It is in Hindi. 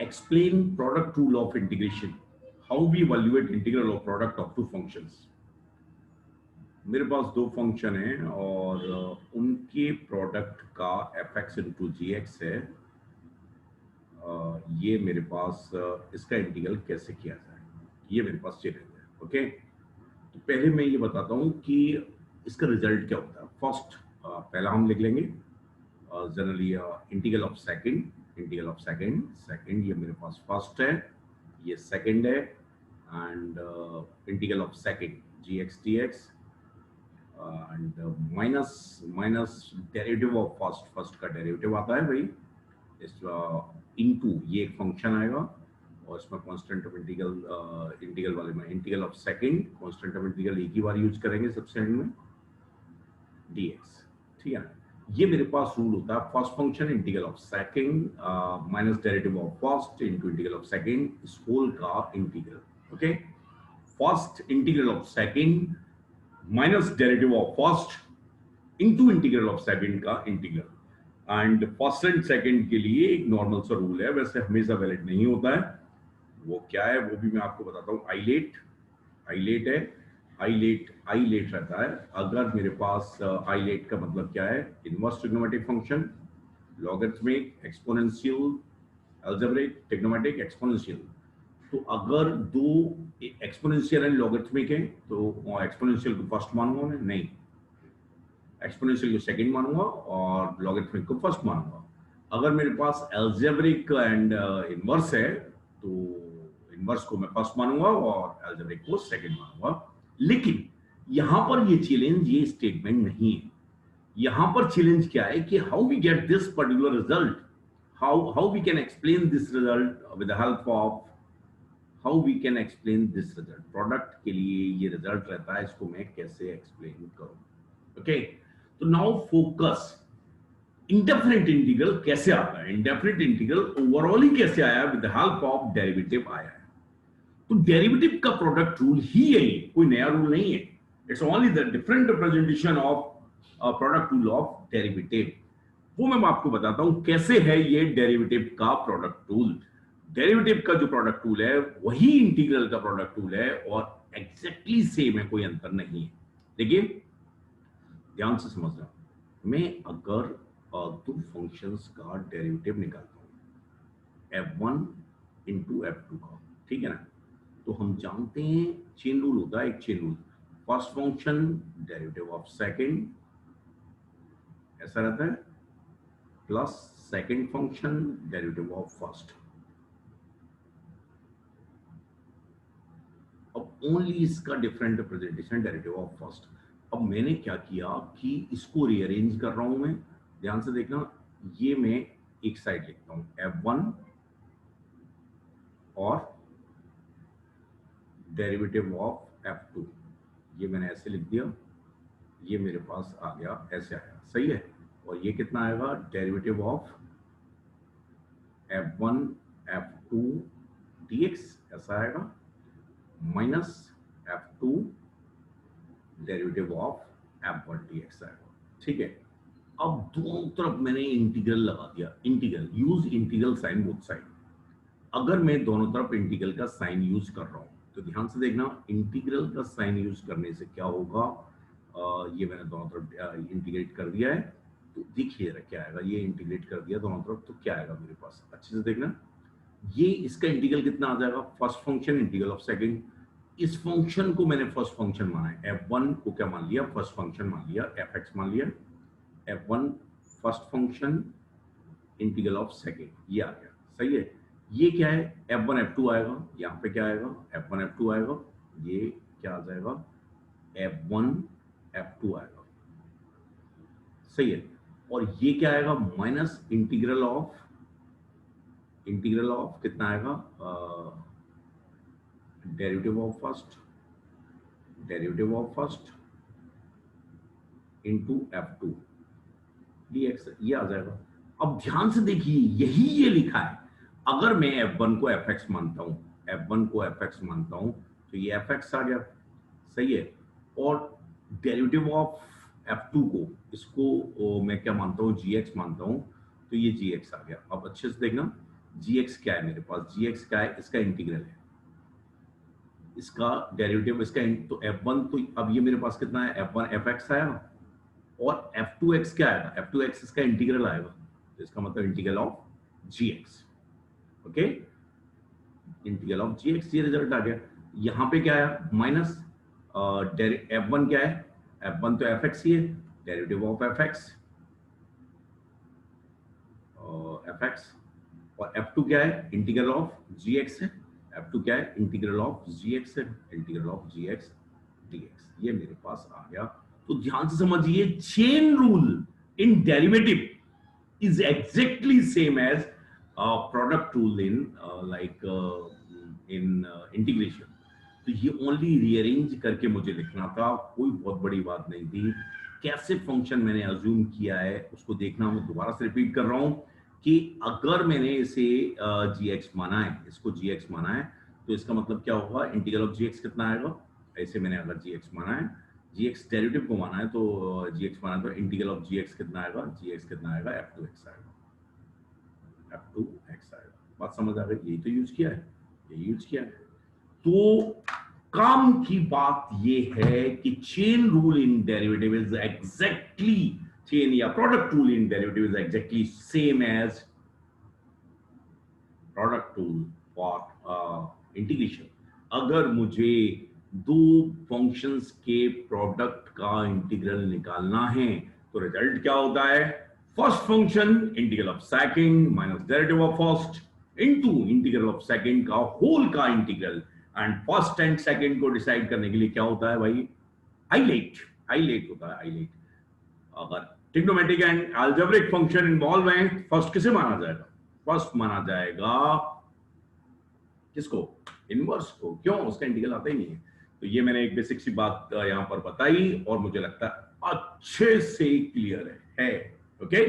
explain product rule of integration. How we evaluate integral of product of two functions. मेरे पास दो फंक्शन हैं और उनके प्रोडक्ट का एफ एक्स इंटू जी एक्स है. ये मेरे पास इसका इंटीग्रल कैसे किया जाए, ये मेरे पास चैलेंज है. ओके, तो पहले मैं ये बताता हूँ कि इसका रिजल्ट क्या होता है. फर्स्ट पहला हम लिख लेंगे generally integral of second. Second ये मेरे पास फर्स्ट है, ये सेकंड है, and integral of second g x t x and minus derivative of first का डेरिवेटिव आता है भाई, इस इनटू ये एक फंक्शन आएगा और इसमें कांस्टेंट ऑफ इंटीग्रल वाले में integral of second constant of integral एक ही बार यूज करेंगे सबसे एंड में dx. ठीक है ना. ये मेरे पास रूल होता है first function integral of second minus derivative of first into integral of second इस होल का integral. Okay, first integral of second minus derivative of first into integral of second का integral. And first and second के लिए एक नॉर्मल सा रूल है, वैसे हमेशा वैलिड नहीं होता है. वो क्या है वो भी मैं आपको बताता हूँ. आइलेट है, आइलेट रहता है. अगर मेरे पास आइलेट का मतलब क्या है, inverse trigonometric function, logarithmic, exponential, algebraic, trigonometric, exponential. तो अगर दो एक्सपोनेंशियल एंड लॉगरिथमिक है तो एक्सपोनेंशियल को फर्स्ट मानूंगा मैं, नहीं, एक्सपोनेंशियल को सेकंड मानूंगा और लॉगरिथमिक को फर्स्ट मानूंगा. अगर मेरे पास अलजेब्रिक एंड इनवर्स है तो इनवर्स को मैं फर्स्ट मानूंगा और अलजेब्रिक को सेकंड मानूंगा. लेकिन यहां पर ये चैलेंज, ये स्टेटमेंट नहीं है. यहां पर चैलेंज क्या है कि how we get this particular result, how we can explain this result with the help of how we can explain this result. Product के लिए ये रिजल्ट रहता है, इसको मैं कैसे एक्सप्लेन करूं. ओके, तो नाउ फोकस. इंडेफिनिट इंटीग्रल कैसे आता है, इंडेफिनिट इंटीग्रल ओवरऑल ही कैसे आया, with the help of derivative आया है. तो डेरिवेटिव का प्रोडक्ट रूल ही है, कोई नया रूल नहीं है. It's only the different representation of product rule of derivative. वो मैं आपको बताता हूं कैसे है ये डेरिवेटिव का प्रोडक्ट रूल. डेरिवेटिव का जो प्रोडक्ट रूल है वही इंटीग्रल का प्रोडक्ट रूल है और एग्जैक्टली सेम है, कोई अंतर नहीं है. देखिए ध्यान से समझना. मैं अगर दो फंक्शंस का डेरिवेटिव निकालता हूं f1 इंटू f2 का, ठीक है ना, तो हम जानते हैं चेन रूल होता है, एक chain rule. First function derivative of second ऐसा रहता है plus second function derivative of first. अब ओनली इसका different representation derivative of first. अब मैंने क्या किया कि इसको रीअरेंज कर रहा हूं मैं. ध्यान से देखना, ये मैं एक साइड लिखता हूं f1 और डेरिवेटिव ऑफ f2. ये मैंने ऐसे लिख दिया, ये मेरे पास आ गया, ऐसे आया, सही है. और ये कितना आएगा, derivative of f1 f2 dx ऐसा आएगा minus f2 derivative of f1 dx आएगा. ठीक है. अब दोनों तरफ मैंने इंटीग्रल लगा दिया. Integral, use integral sign both side. अगर मैं दोनों तरफ इंटीग्रल का साइन यूज कर रहा हूं तो ध्यान से देखना, इंटीग्रल का साइन यूज करने से क्या होगा, ये मैंने दोनों तरफ इंटीग्रेट कर दिया है. तो देखिए क्या आएगा, ये इंटीग्रेट कर दिया दोनों तरफ तो क्या आएगा मेरे पास, अच्छे से देखना. ये इसका इंटीग्रल कितना आ जाएगा, first function integral of second. इस फंक्शन को मैंने फर्स्ट फंक्शन माना है, f1 को क्या मान लिया, फर्स्ट फंक्शन मान लिया, fx मान लिया. f1 first function integral of second, ये आ गया, सही है. ये क्या है, f1 f2 आएगा. यहाँ पे क्या आएगा, f1 f2 आएगा. ये क्या आ जाएगा, f1 f2 आएगा, सही है. और ये क्या आएगा, माइनस इंटीग्रल ऑफ कितना आएगा, derivative of first into f2 dx, ये आ जाएगा. अब ध्यान से देखिए, यही ये लिखा है. अगर मैं f1 को fx मानता हूं, तो ये fx आ गया, सही है. और डेरिवेटिव ऑफ f2 को, इसको मैं क्या मानता हूं, gx मानता हूं, तो ये gx आ गया. अब अच्छे से देखना, gx क्या है मेरे पास, gx क्या है, इसका इंटीग्रल है, इसका डेरिवेटिव, इसका तो f1, तो अब ये मेरे पास कितना है, f1 fx आया, और f2x क्या आएगा, f2x इसका इंटीग्रल आएगा, तो इसका मतलब integral of gx, okay, integral of gx, ये रिजल्ट आ गया। यहाँ पे क्या आया, माइनस f1 क्या है, f1 तो fx ही है, डेरिवेटिव ऑफ fx, fx, और f2 क्या है, इंटीग्रल ऑफ gx है, f2 क्या है, इंटीग्रल ऑफ gx है, इंटीग्रल ऑफ gx dx, ये मेरे पास आ गया। तो ध्यान से समझिए, chain rule in derivative is exactly same as product rule in integration। तो ये ओनली रीअरेंज करके मुझे लिखना था, कोई बहुत बड़ी बात नहीं थी। कैसे फंक्शन मैंने अज्यूम किया है उसको देखना, मैं दोबारा से रिपीट कर रहा हूं कि अगर मैंने इसे gx माना है, इसको gx माना है, तो इसका मतलब क्या होगा, इंटीग्रल ऑफ gx कितना आएगा, ऐसे मैंने अगर gx माना है, gx डेरिवेटिव को माना है, तो gx माना है, तो इंटीग्रल ऑफ gx कितना आएगा, gx कितना आएगा, f2x आएगा, f2x आएगा। बात समझ आ गई, यही तो यूज किया है, यही यूज किया है। तो काम की बात ये है कि chain rule in derivative is exactly, chain या product rule in derivative is exactly same as product rule for integration. अगर मुझे दो फंक्शंस के प्रोडक्ट का इंटीग्रल निकालना है तो रिजल्ट क्या होता है, first function integral of second minus derivative of first into integral of second का होल का integral, and first and second को डिसाइड करने के लिए क्या होता है भाई, आइलेट होता है, आइलेट। अगर trigonometric and algebraic function involve हैं, फर्स्ट किसे माना जाएगा, फर्स्ट माना जाएगा किसको, इनवर्स को, क्यों, उसका इंटीग्रल आता ही नहीं है। तो ये मैंने एक बेसिक सी बात यहां पर बताई और मुझे लगता है अच्छे से क्लियर है, ओके।